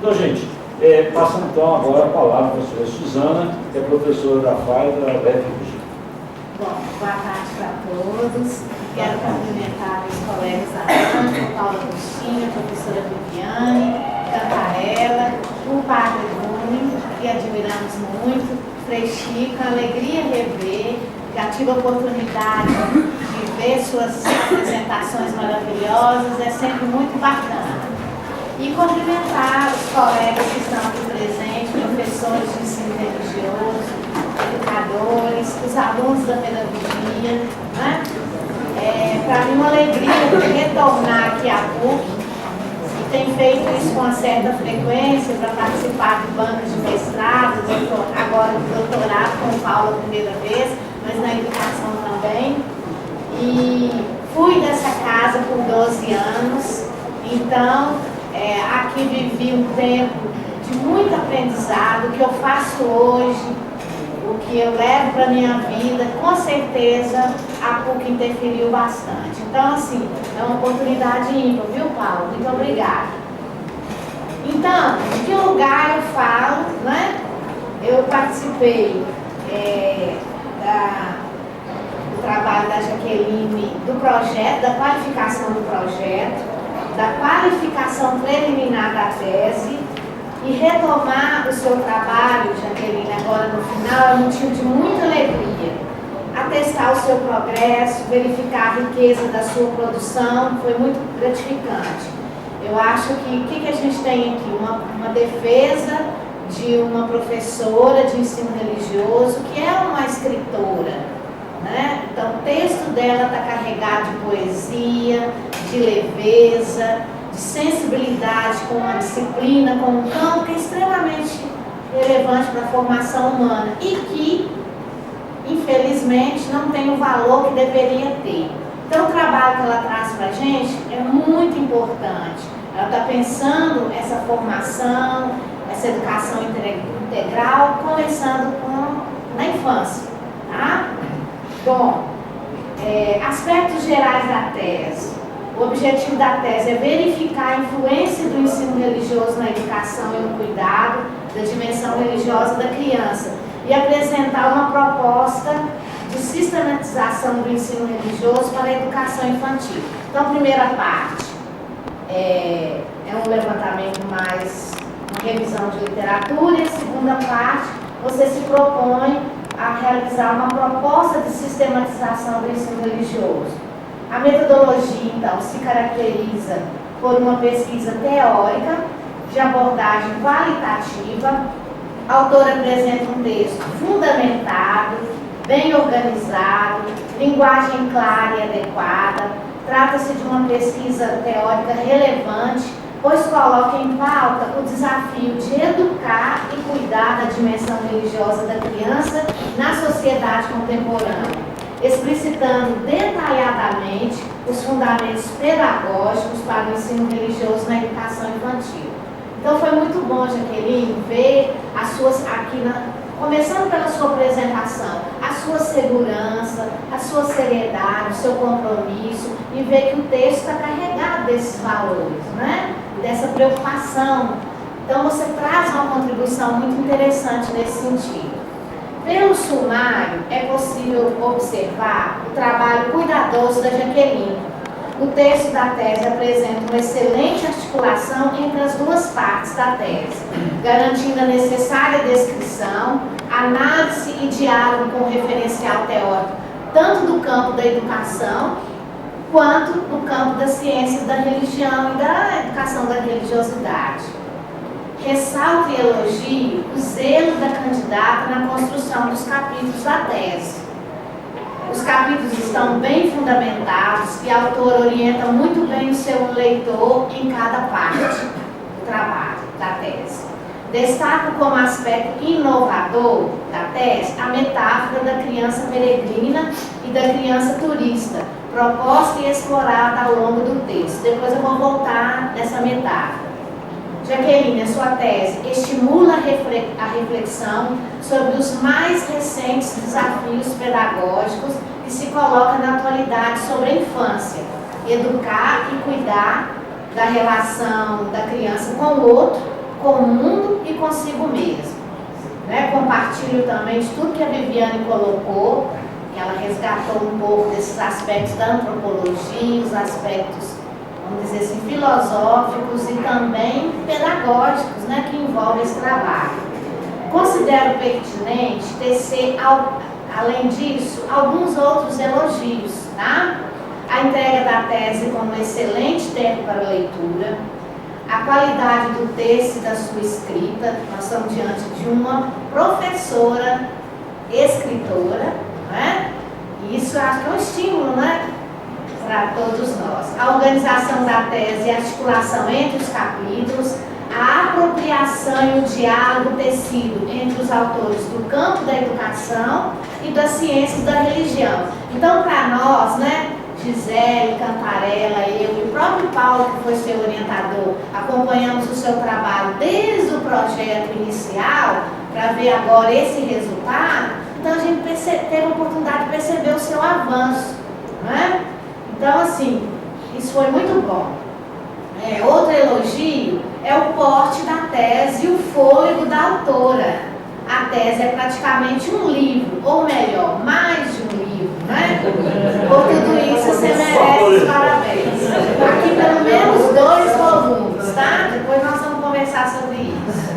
Então, gente, passando então agora a palavra para a senhora Suzana, que é professora da FAI da UFRJ. Bom, boa tarde para todos. Quero cumprimentar os colegas Ana, Paula Agostinho, a professora Viviane, Cantarela, o Padre Rune, que admiramos muito, Frei Chico, alegria rever, já tive a oportunidade de ver suas apresentações maravilhosas, é sempre muito bacana. E cumprimentar os colegas que estão aqui presentes, professores de ensino religioso, educadores, os alunos da pedagogia, né? Para mim uma alegria retornar aqui à PUC, e tenho feito isso com uma certa frequência para participar de bancas de mestrado, agora do doutorado com o Paulo a primeira vez, mas na educação também. E fui dessa casa por 12 anos, então aqui vivi um tempo de muito aprendizado. O que eu faço hoje, o que eu levo para a minha vida, com certeza a PUC interferiu bastante. Então, assim, é uma oportunidade ímpar, viu, Paulo? Muito obrigada. Então, de que lugar eu falo, né? Eu participei do trabalho da Jaqueline, do projeto, da qualificação do projeto, da qualificação preliminar da tese, e retomar o seu trabalho, Jaqueline, agora no final, é motivo de muita alegria. Atestar o seu progresso, verificar a riqueza da sua produção, foi muito gratificante. Eu acho que o que a gente tem aqui? Uma defesa de uma professora de ensino religioso que é uma escritora, né? Então o texto dela está carregado de poesia, de leveza, de sensibilidade com uma disciplina, com um campo que é extremamente relevante para a formação humana e que, infelizmente, não tem o valor que deveria ter. Então o trabalho que ela traz para a gente é muito importante. Ela está pensando essa formação, essa educação integral, começando na infância, tá? Bom, aspectos gerais da tese. O objetivo da tese é verificar a influência do ensino religioso na educação e no cuidado da dimensão religiosa da criança e apresentar uma proposta de sistematização do ensino religioso para a educação infantil. Então, a primeira parte é um levantamento mais, uma revisão de literatura, e a segunda parte, você se propõe a realizar uma proposta de sistematização do ensino religioso. A metodologia, então, se caracteriza por uma pesquisa teórica de abordagem qualitativa. A autora apresenta um texto fundamentado, bem organizado, linguagem clara e adequada. Trata-se de uma pesquisa teórica relevante, pois coloca em pauta o desafio de educar e cuidar da dimensão religiosa da criança na sociedade contemporânea, explicitando detalhadamente os fundamentos pedagógicos para o ensino religioso na educação infantil. Então foi muito bom, Jaqueline, ver as suas começando pela sua apresentação, a sua segurança, a sua seriedade, o seu compromisso, e ver que o texto está carregado desses valores, né? Dessa preocupação. Então você traz uma contribuição muito interessante nesse sentido. Pelo sumário, é possível observar o trabalho cuidadoso da Jaqueline. O texto da tese apresenta uma excelente articulação entre as duas partes da tese, garantindo a necessária descrição, análise e diálogo com o referencial teórico, tanto do campo da educação, quanto do campo das ciências da religião e da educação da religiosidade. Ressalto e elogio o zelo da candidata na construção dos capítulos da tese. Os capítulos estão bem fundamentados e a autora orienta muito bem o seu leitor em cada parte do trabalho da tese. Destaco como aspecto inovador da tese a metáfora da criança peregrina e da criança turista, proposta e explorada ao longo do texto. Depois eu vou voltar nessa metáfora. Jaqueline, a sua tese estimula a reflexão sobre os mais recentes desafios pedagógicos que se colocam na atualidade sobre a infância, educar e cuidar da relação da criança com o outro, com o mundo e consigo mesmo. Né? Compartilho também de tudo que a Viviane colocou, que ela resgatou um pouco desses aspectos da antropologia, os aspectos, vamos dizer assim, filosóficos e também pedagógicos, né, que envolvem esse trabalho. Considero pertinente tecer, além disso, alguns outros elogios, tá? A entrega da tese como um excelente tempo para a leitura, a qualidade do texto e da sua escrita. Nós estamos diante de uma professora, escritora, né? E isso eu acho que é um estímulo, né, para todos nós. A organização da tese e a articulação entre os capítulos, a apropriação e o diálogo tecido entre os autores do campo da educação e das ciências da religião. Então, para nós, né, Gisele, Cantarella, eu e o próprio Paulo, que foi seu orientador, acompanhamos o seu trabalho desde o projeto inicial para ver agora esse resultado. Então, a gente teve a oportunidade de perceber o seu avanço, né? Então, assim, isso foi muito bom. Outro elogio é o porte da tese e o fôlego da autora. A tese é praticamente um livro, ou melhor, mais de um livro, né? Por tudo isso, você merece os parabéns. Aqui pelo menos 2 volumes, tá? Depois nós vamos conversar sobre isso.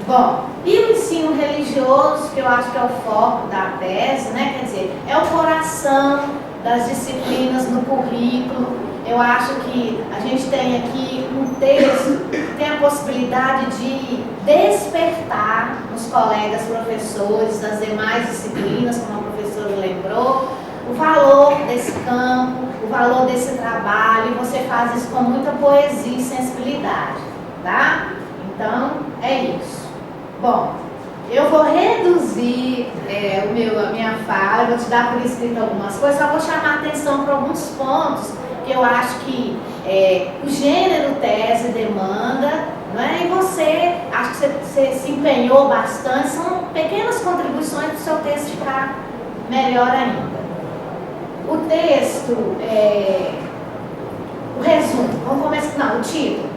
Bom, e o ensino religioso, que eu acho que é o foco da tese, né? Quer dizer, é o coração das disciplinas no currículo. Eu acho que a gente tem aqui um texto que tem a possibilidade de despertar nos colegas professores das demais disciplinas, como a professora lembrou, o valor desse campo, o valor desse trabalho, e você faz isso com muita poesia e sensibilidade, tá? Então, é isso. Bom, eu vou reduzir a minha fala, vou te dar por escrito algumas coisas, só vou chamar a atenção para alguns pontos que eu acho que o gênero tese demanda, né? E você, acho que você se empenhou bastante, são pequenas contribuições para o seu texto ficar melhor ainda. O texto, o resumo, vamos começar, não, o título.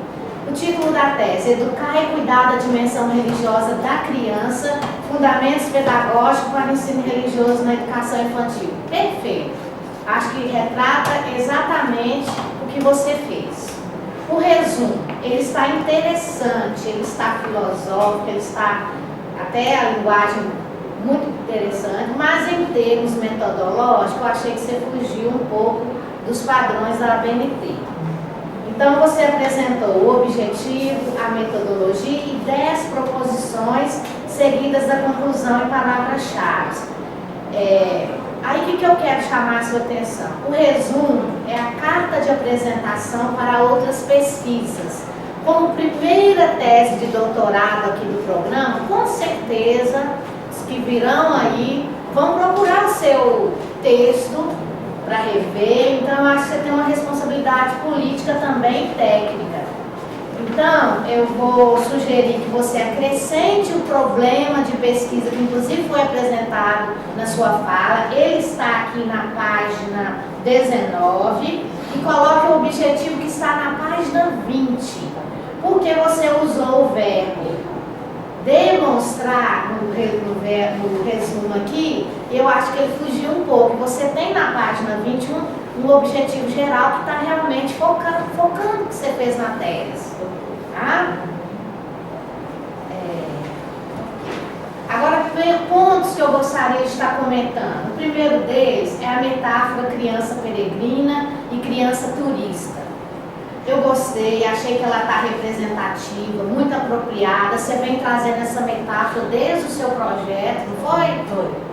O título da tese, Educar e Cuidar da Dimensão Religiosa da Criança, Fundamentos Pedagógicos para o Ensino Religioso na Educação Infantil. Perfeito. Acho que retrata exatamente o que você fez. O resumo, ele está interessante, ele está filosófico, ele está até a linguagem muito interessante, mas em termos metodológicos, eu achei que você fugiu um pouco dos padrões da ABNT. Então, você apresentou o objetivo, a metodologia e 10 proposições seguidas da conclusão e palavras-chave. Aí, o que eu quero chamar a sua atenção? O resumo é a carta de apresentação para outras pesquisas. Como primeira tese de doutorado aqui do programa, com certeza, os que virão aí vão procurar o seu texto para rever. Então, eu acho que você tem uma responsabilidade política também técnica. Então, eu vou sugerir que você acrescente o problema de pesquisa, que inclusive foi apresentado na sua fala. Ele está aqui na página 19 e coloque o objetivo que está na página 20. Porque você usou o verbo demonstrar no resumo aqui, eu acho que ele fugiu um pouco. Você tem na página 21 um objetivo geral que está realmente focando o que você fez na tese. Tá? Agora, pontos que eu gostaria de estar comentando. O primeiro deles é a metáfora criança peregrina e criança turista. Eu gostei, achei que ela está representativa, muito apropriada. Você vem trazendo essa metáfora desde o seu projeto, não foi? Foi.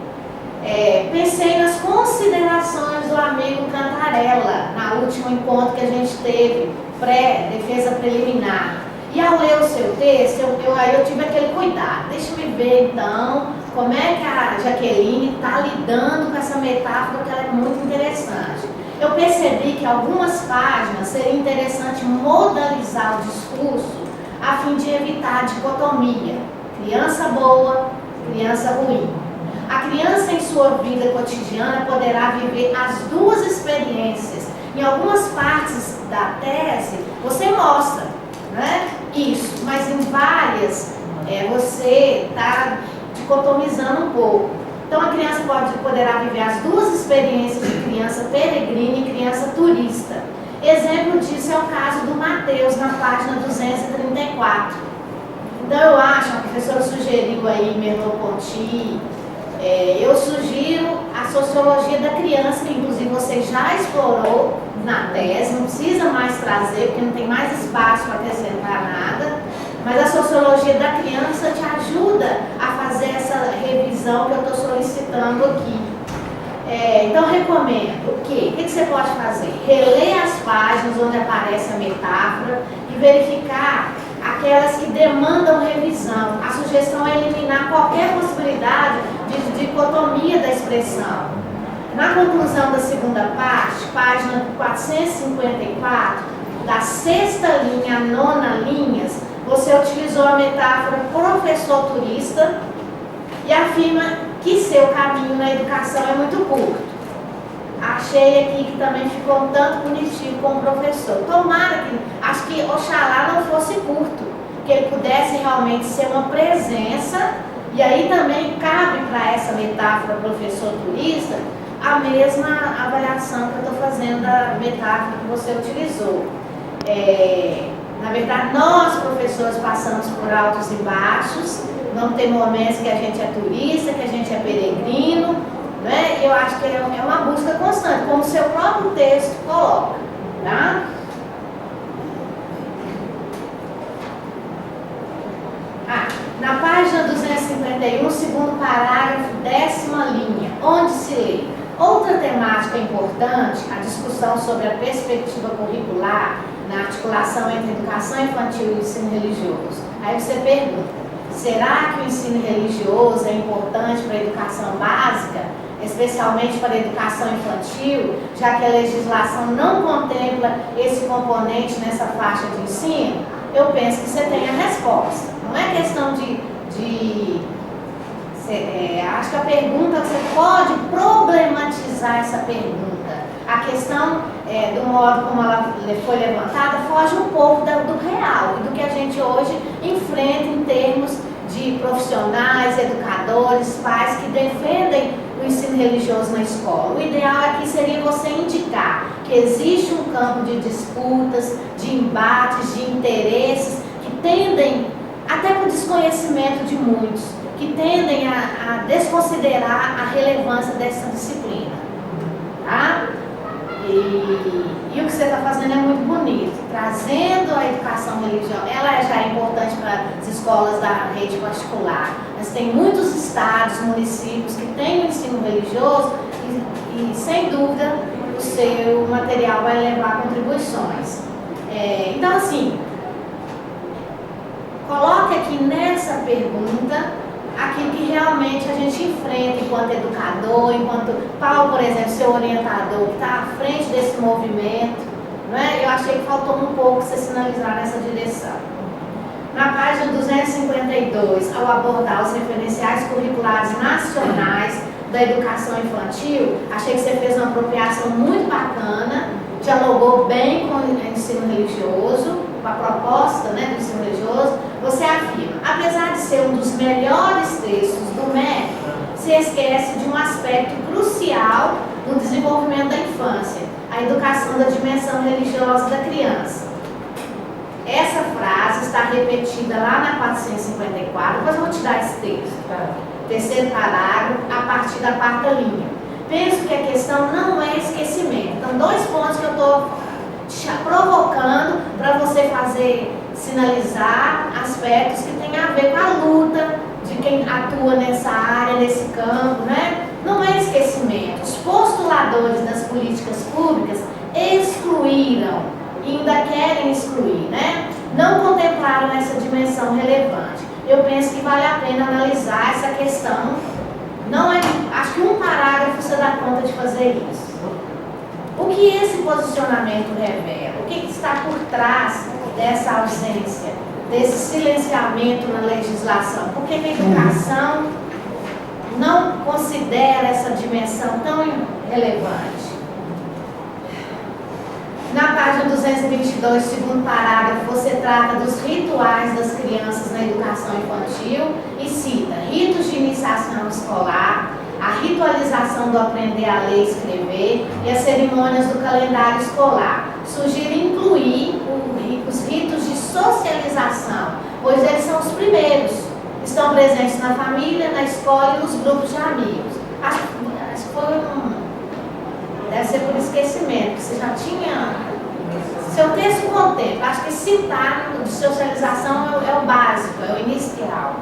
Pensei nas considerações do amigo Cantarella, no último encontro que a gente teve, pré-defesa preliminar. E ao ler o seu texto, eu tive aquele cuidado. Deixa eu ver então como é que a Jaqueline está lidando com essa metáfora, que ela é muito interessante. Eu percebi que algumas páginas seria interessante modalizar o discurso a fim de evitar a dicotomia. Criança boa, criança ruim. A criança em sua vida cotidiana poderá viver as duas experiências. Em algumas partes da tese, você mostra, né, Isso, mas em várias, você está dicotomizando um pouco. Então a criança poderá viver as duas experiências de criança peregrina e criança turista. Exemplo disso é o caso do Mateus, na página 234. Então eu acho, a professora sugeriu aí Merleau-Ponty, eu sugiro a sociologia da criança, que inclusive você já explorou na tese, não precisa mais trazer, porque não tem mais espaço para acrescentar nada, mas a sociologia da criança te ajuda a fazer essa revisão que eu estou solicitando aqui. Então recomendo o quê? O que você pode fazer? Reler as páginas onde aparece a metáfora e verificar aquelas que demandam revisão. A sugestão é eliminar qualquer possibilidade de dicotomia da expressão. Na conclusão da segunda parte, página 454, da sexta linha à nona linhas, você utilizou a metáfora professor turista e afirma que seu caminho na educação é muito curto. Achei aqui que também ficou um tanto punitivo com o professor. Tomara que, acho que Oxalá não fosse curto, que ele pudesse realmente ser uma presença, e aí também cabe para essa metáfora professor turista a mesma avaliação que eu estou fazendo da metáfora que você utilizou. Na verdade, nós professores passamos por altos e baixos, vamos ter momentos que a gente é turista, que a gente é peregrino, né? Eu acho que é uma busca constante, como o seu próprio texto coloca, tá? Na página 251, segundo parágrafo, 10ª linha, onde se lê: outra temática importante, a discussão sobre a perspectiva curricular na articulação entre educação infantil e ensino religioso. Aí você pergunta, será que o ensino religioso é importante para a educação básica, especialmente para a educação infantil, já que a legislação não contempla esse componente nessa faixa de ensino? Eu penso que você tem a resposta. Não é questão acho que a pergunta, você pode problematizar essa pergunta. A questão, do modo como ela foi levantada, foge um pouco do real e do que a gente hoje enfrenta em termos de profissionais, educadores, pais que defendem o ensino religioso na escola. O ideal aqui seria você indicar que existe um campo de disputas, de embates, de interesses que tendem, até por desconhecimento de muitos, que tendem a desconsiderar a relevância dessa disciplina. Tá? E o que você está fazendo é muito bonito, trazendo a educação religiosa. Ela já é importante para as escolas da rede particular, mas tem muitos estados, municípios que têm o ensino religioso e sem dúvida, o seu material vai levar contribuições. Então, assim, coloque aqui nessa pergunta aquilo que realmente a gente enfrenta enquanto educador, enquanto Paulo, por exemplo, seu orientador, que está à frente desse movimento, não é? Eu achei que faltou um pouco você sinalizar nessa direção. Na página 252, ao abordar os referenciais curriculares nacionais da educação infantil, achei que você fez uma apropriação muito bacana, dialogou bem com o ensino religioso, com a proposta, né, do ensino religioso. Você afirma, apesar de ser um dos melhores textos do MEC, se esquece de um aspecto crucial no desenvolvimento da infância, a educação da dimensão religiosa da criança. Essa frase está repetida lá na 454, depois eu vou te dar esse texto, terceiro parágrafo, a partir da 4ª linha. Penso que a questão não é esquecimento. Então, 2 pontos que eu estou te provocando para você sinalizar aspectos que têm a ver com a luta de quem atua nessa área, nesse campo, né? Não é esquecimento. Os postuladores das políticas públicas excluíram e ainda querem excluir, né? Não contemplaram essa dimensão relevante. Eu penso que vale a pena analisar essa questão. Não é, acho que um parágrafo você dá conta de fazer isso. O que esse posicionamento revela? O que está por trás dessa ausência, desse silenciamento na legislação? Por que a educação não considera essa dimensão tão relevante? Na página 222, segundo parágrafo, você trata dos rituais das crianças na educação infantil e cita ritos de iniciação escolar, a ritualização do aprender a ler e escrever e as cerimônias do calendário escolar. Sugiro incluir os ritos de socialização, pois eles são os primeiros. Estão presentes na família, na escola e nos grupos de amigos. Acho que foi deve ser por esquecimento, que você já tinha. Seu texto contempla, acho que citar de socialização é o básico, é o inicial.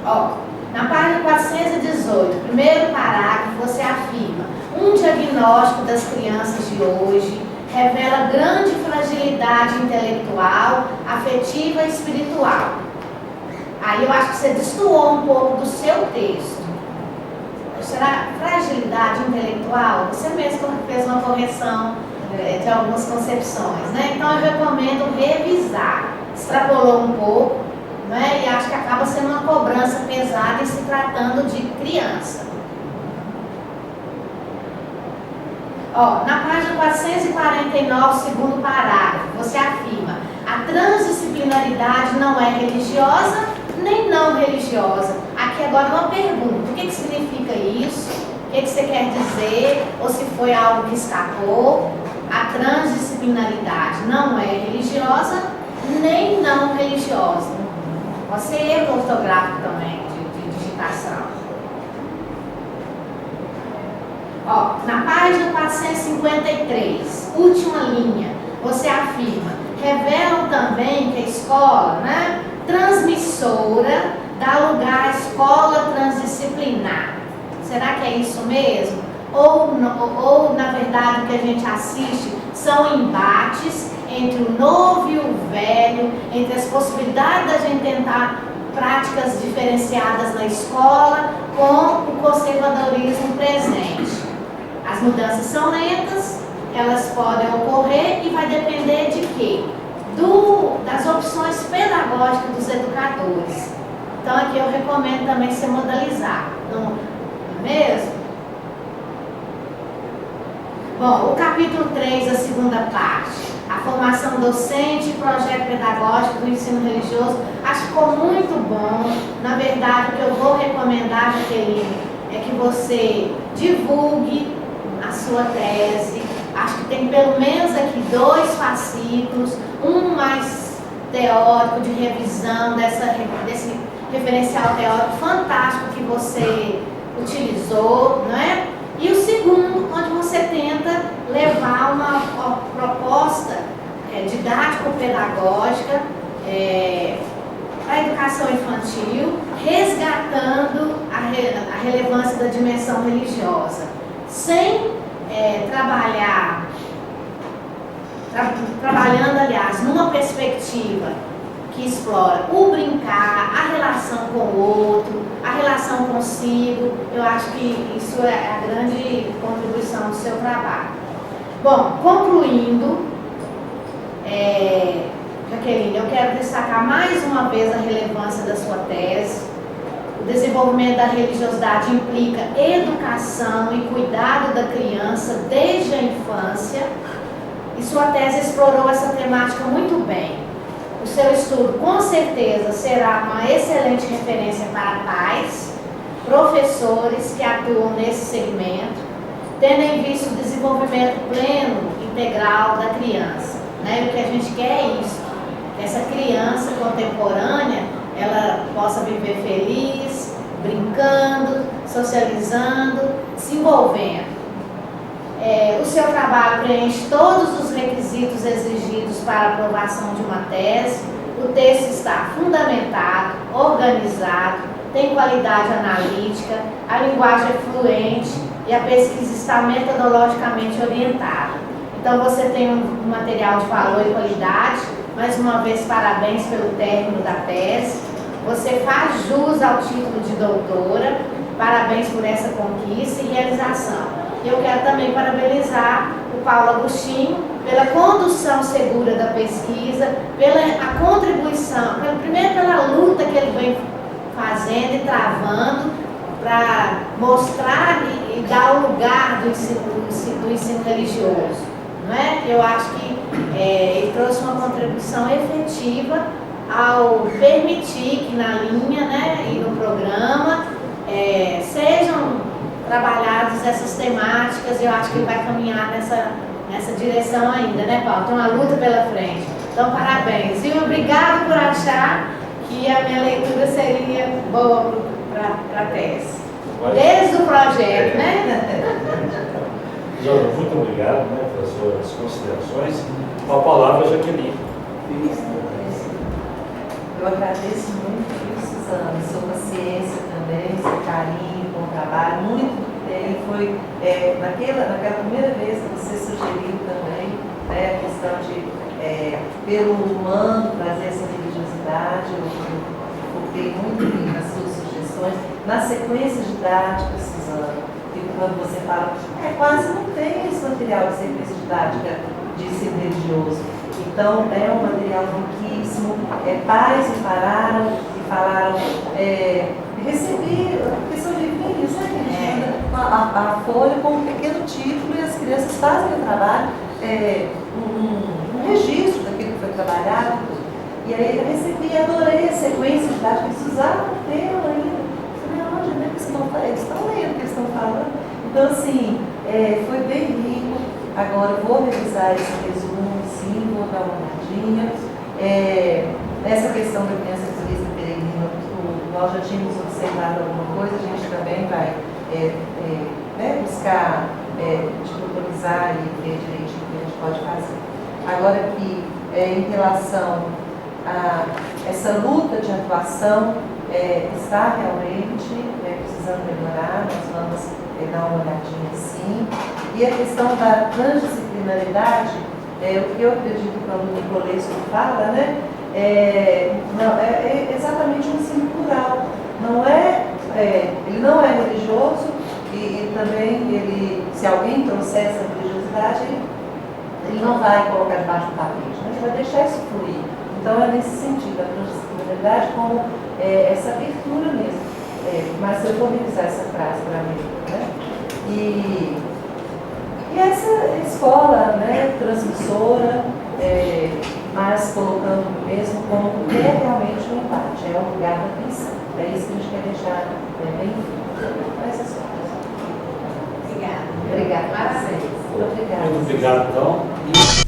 Ó, na página 418, primeiro parágrafo, você afirma: um diagnóstico das crianças de hoje revela grande fragilidade intelectual, afetiva e espiritual. Aí eu acho que você destoou um pouco do seu texto. Será fragilidade intelectual? Você mesmo fez uma correção de algumas concepções, né? Então eu recomendo revisar. Extrapolou um pouco, né? E acho que acaba sendo uma cobrança pesada em se tratando de criança. Ó, na página 449, segundo parágrafo, você afirma: a transdisciplinaridade não é religiosa nem não religiosa. Aqui agora uma pergunta: o que significa isso? O que você quer dizer? Ou se foi algo que escapou? A transdisciplinaridade não é religiosa nem não religiosa. Pode ser erro ortográfico também, de digitação. Ó, na página 453, última linha, você afirma: revelam também que a escola, né, transmissora dá lugar à escola transdisciplinar. Será que é isso mesmo? Ou na verdade, o que a gente assiste são embates entre o novo e o velho, entre as possibilidades da gente tentar práticas diferenciadas na escola com o conservadorismo presente. As mudanças são lentas, elas podem ocorrer e vai depender de quê? Das opções pedagógicas dos educadores. Então aqui eu recomendo também se modalizar, não é mesmo? Bom, o capítulo 3, a segunda parte, a formação docente e projeto pedagógico do ensino religioso, acho que ficou muito bom. Na verdade, o que eu vou recomendar, Jaqueline, é que você divulgue a sua tese. Acho que tem pelo menos aqui 2 fascículos, um mais teórico, de revisão desse referencial teórico fantástico que você utilizou, não é? E o segundo, onde você tenta levar uma proposta didático-pedagógica para a educação infantil, resgatando a relevância da dimensão religiosa, sem trabalhando, aliás, numa perspectiva que explora o brincar, a relação com o outro, a relação consigo. Eu acho que isso é a grande contribuição do seu trabalho. Bom, concluindo, Jaqueline, eu quero destacar mais uma vez a relevância da sua tese. O desenvolvimento da religiosidade implica educação e cuidado da criança desde a infância, e sua tese explorou essa temática muito bem. O seu estudo, com certeza, será uma excelente referência para pais, professores que atuam nesse segmento, tendo em vista o desenvolvimento pleno, integral da criança, né? O que a gente quer é isso, que essa criança contemporânea, ela possa viver feliz, brincando, socializando, se envolvendo. O seu trabalho preenche todos os requisitos exigidos para a aprovação de uma tese. O texto está fundamentado, organizado, tem qualidade analítica, a linguagem é fluente e a pesquisa está metodologicamente orientada. Então você tem um material de valor e qualidade. Mais uma vez, parabéns pelo término da tese. Você faz jus ao título de doutora. Parabéns por essa conquista e realização. Eu quero também parabenizar o Paulo Agostinho pela condução segura da pesquisa, pela contribuição, primeiro pela luta que ele vem fazendo e travando para mostrar e dar o lugar do ensino religioso. Não é? Eu acho que ele trouxe uma contribuição efetiva ao permitir que na linha, né, e no programa sejam trabalhadas essas temáticas. E eu acho que ele vai caminhar nessa direção ainda, né, Paulo? Tem uma luta pela frente. Então, parabéns. E obrigado por achar que a minha leitura seria boa para a tese. Desde o projeto, né? Jana, muito obrigado, né, pelas suas considerações. Com a palavra, Jaqueline. Eu agradeço muito, Suzana, sua paciência também, seu carinho com o trabalho, muito do que tem. Foi naquela primeira vez que você sugeriu também, né, a questão de, pelo humano, trazer essa religiosidade. Eu foquei muito nas suas sugestões, na sequência didática, Suzana. Quando você fala, quase não tem esse material de sequência didática de ensino religioso. Então, é um material riquíssimo. Pais me pararam e falaram, recebi questão de livros, né? A folha com um pequeno título e as crianças fazem o trabalho, um registro daquilo que foi trabalhado. E aí eu recebi, adorei a sequência didática, eles usaram o tema ainda. Onde é que eles estão lendo o que eles estão falando? Então, assim, foi bem rico. Agora eu vou revisar esse resumo, sim, vou dar uma olhadinha. Nessa questão da criança turista peregrina, nós já tínhamos observado alguma coisa, a gente também vai buscar disponibilizar e ver direitinho o que a gente pode fazer. Agora que, em relação a essa luta de atuação, está realmente precisando melhorar, nós vamos dar uma olhadinha sim. E a questão da transdisciplinaridade, o que eu acredito que o Nicolesco fala, né, é exatamente um ensino plural. Ele não é religioso e também, se alguém trouxer essa religiosidade, ele não vai colocar debaixo do tapete, né? Ele vai deixar isso fluir. Então é nesse sentido, a transdisciplinaridade como essa abertura mesmo. Mas eu vou revisar essa frase para mim, né? E essa escola, né, transmissora, mas colocando mesmo como realmente um empate, é o lugar da atenção. É isso que a gente quer deixar bem feito. Essas coisas. Obrigada. Obrigada a vocês. Muito obrigada. Muito obrigado, então.